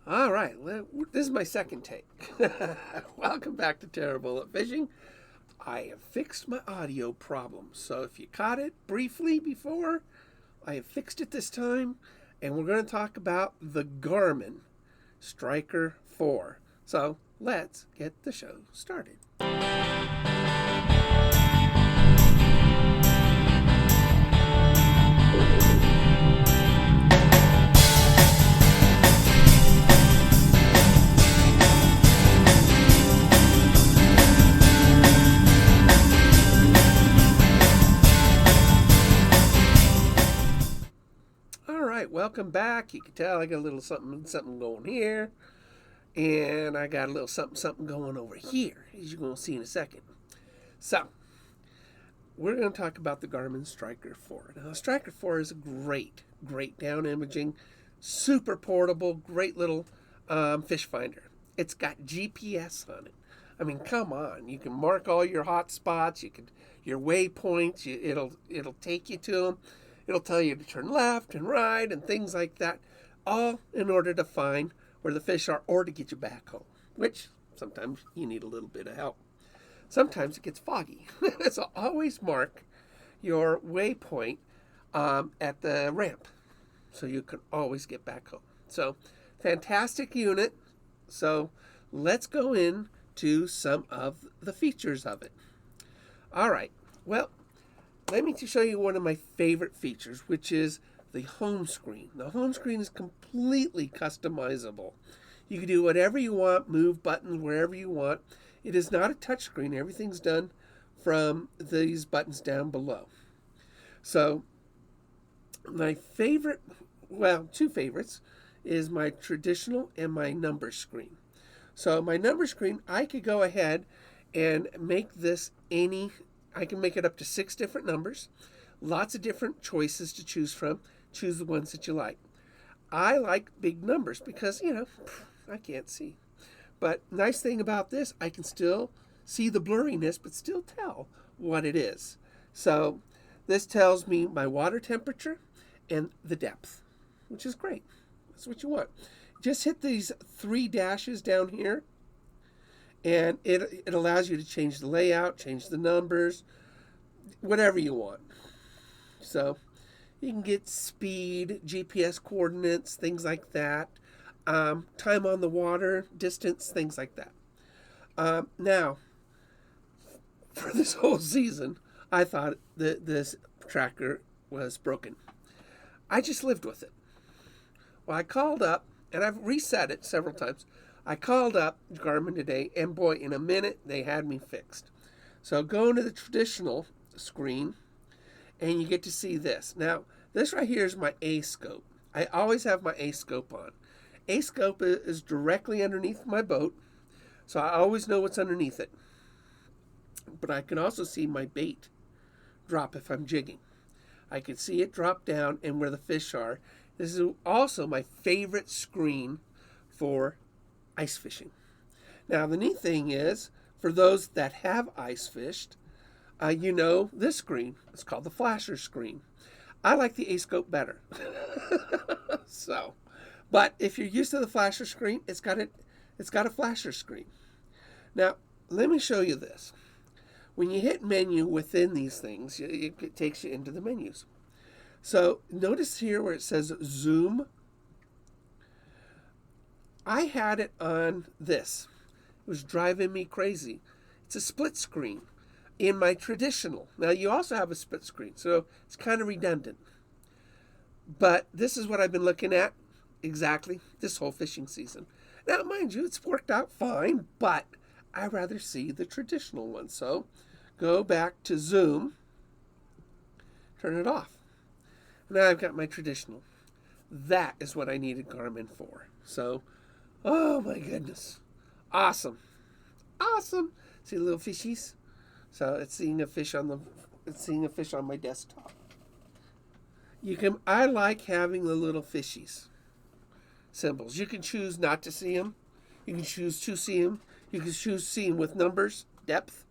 All right, well, this is my second take. Welcome back to Terrible at Fishing. I have fixed my audio problem, so if you caught it briefly before, I have fixed it this time, and we're going to talk about the Garmin Striker 4. So let's get the show started. Welcome back. You can tell I got a little something going here, and I got a little something going over here, as you're going to see in a second. So, we're going to talk about the Garmin Striker 4. Now, the Striker 4 is great down imaging, super portable, great little Fishfinder. It's got GPS on it. I mean, come on! You can mark all your hot spots. Your waypoints. It'll take you to them. It'll tell you to turn left and right and things like that, all in order to find where the fish are or to get you back home, which sometimes you need a little bit of help. Sometimes it gets foggy. So always mark your waypoint at the ramp so you can always get back home. So fantastic unit. So let's go into some of the features of it. All right. Well, let me show you one of my favorite features, which is the home screen. The home screen is completely customizable. You can do whatever you want, move buttons wherever you want. It is not a touch screen. Everything's done from these buttons down below. So my favorite, well, two favorites, is my traditional and my number screen. So my number screen, I could go ahead and make this I can make it up to 6 different numbers, lots of different choices to choose from. Choose the ones that you like. I like big numbers because, I can't see. But nice thing about this, I can still see the blurriness, but still tell what it is. So this tells me my water temperature and the depth, which is great. That's what you want. Just hit these 3 dashes down here, and it allows you to change the layout, change the numbers, whatever you want. So you can get speed, GPS coordinates, things like that, time on the water, distance, things like that. Now, for this whole season, I thought that this tracker was broken. I just lived with it. Well, I called up, and I've reset it several times. I called up Garmin today, and boy, in a minute, they had me fixed. So go into the traditional screen, and you get to see this. Now, this right here is my A scope. I always have my A scope on. A scope is directly underneath my boat, so I always know what's underneath it. But I can also see my bait drop if I'm jigging. I can see it drop down and where the fish are. This is also my favorite screen for ice fishing. Now, the neat thing is, for those that have ice fished, this screen. It's called the flasher screen. I like the A-scope better. But if you're used to the flasher screen, it's got a flasher screen. Now, let me show you this. When you hit menu within these things, it takes you into the menus. So notice here where it says zoom. I had it on this. It was driving me crazy. It's a split screen in my traditional. Now, you also have a split screen, so it's kind of redundant. But this is what I've been looking at exactly this whole fishing season. Now, mind you, it's worked out fine, but I'd rather see the traditional one. So go back to zoom, turn it off. Now I've got my traditional. That is what I needed Garmin for. So, oh my goodness. Awesome. See the little fishies? So it's seeing a fish on my desktop. I like having the little fishies symbols. You can choose not to see them. You can choose to see them. You can choose to see them with numbers, depth.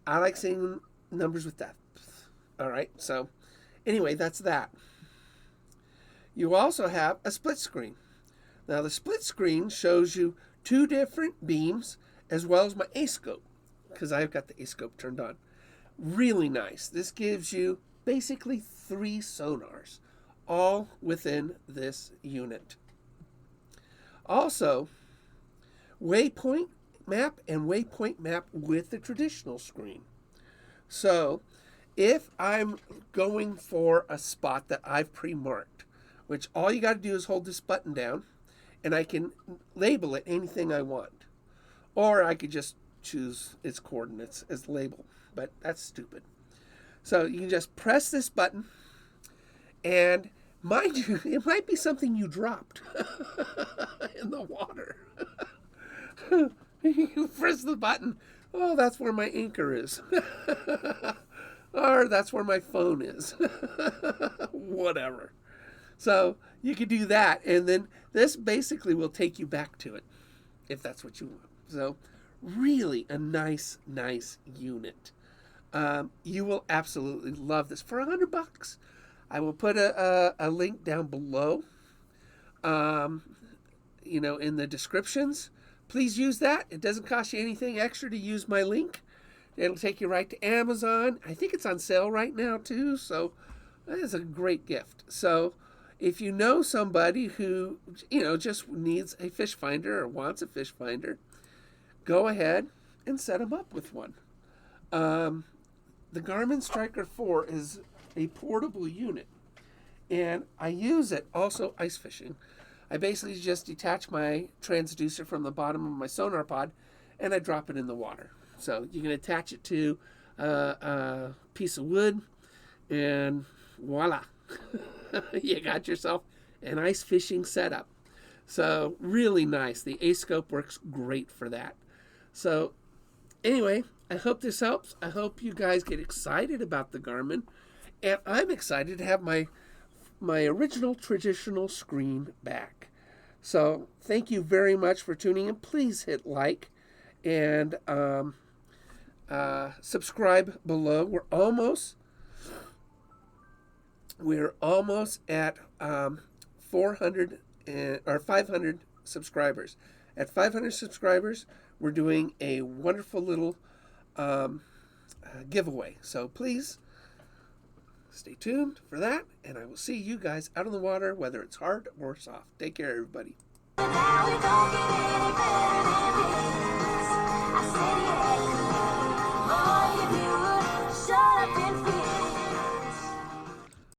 I like seeing numbers with depth. All right. So anyway, that's that. You also have a split screen. Now the split screen shows you 2 different beams as well as my A-scope, because I've got the A-scope turned on. Really nice. This gives you basically 3 sonars, all within this unit. Also, waypoint map and waypoint map with the traditional screen. So if I'm going for a spot that I've pre-marked, which all you got to do is hold this button down, and I can label it anything I want. Or I could just choose its coordinates as label, but that's stupid. So you can just press this button, and mind you, it might be something you dropped in the water. You press the button. Oh, that's where my anchor is. Or that's where my phone is. Whatever. So you could do that, and then this basically will take you back to it, if that's what you want. So really a nice unit. You will absolutely love this. For $100, I will put a link down below, in the descriptions. Please use that. It doesn't cost you anything extra to use my link. It'll take you right to Amazon. I think it's on sale right now too, so that is a great gift. So if you know somebody who, just needs a fish finder or wants a fish finder, go ahead and set them up with one. The Garmin Striker 4 is a portable unit, and I use it also ice fishing. I basically just detach my transducer from the bottom of my sonar pod, and I drop it in the water. So you can attach it to a piece of wood, and voila, you got yourself an ice fishing setup. So really nice. The A-scope works great for that. So anyway, I hope this helps. I hope you guys get excited about the Garmin, and I'm excited to have my original traditional screen back. So thank you very much for tuning in. Please hit like and subscribe below. We're almost at 400 or 500 subscribers. At 500 subscribers, we're doing a wonderful little giveaway. So please stay tuned for that, and I will see you guys out on the water, whether it's hard or soft. Take care, everybody. Now it don't get any better than this. I said, yeah.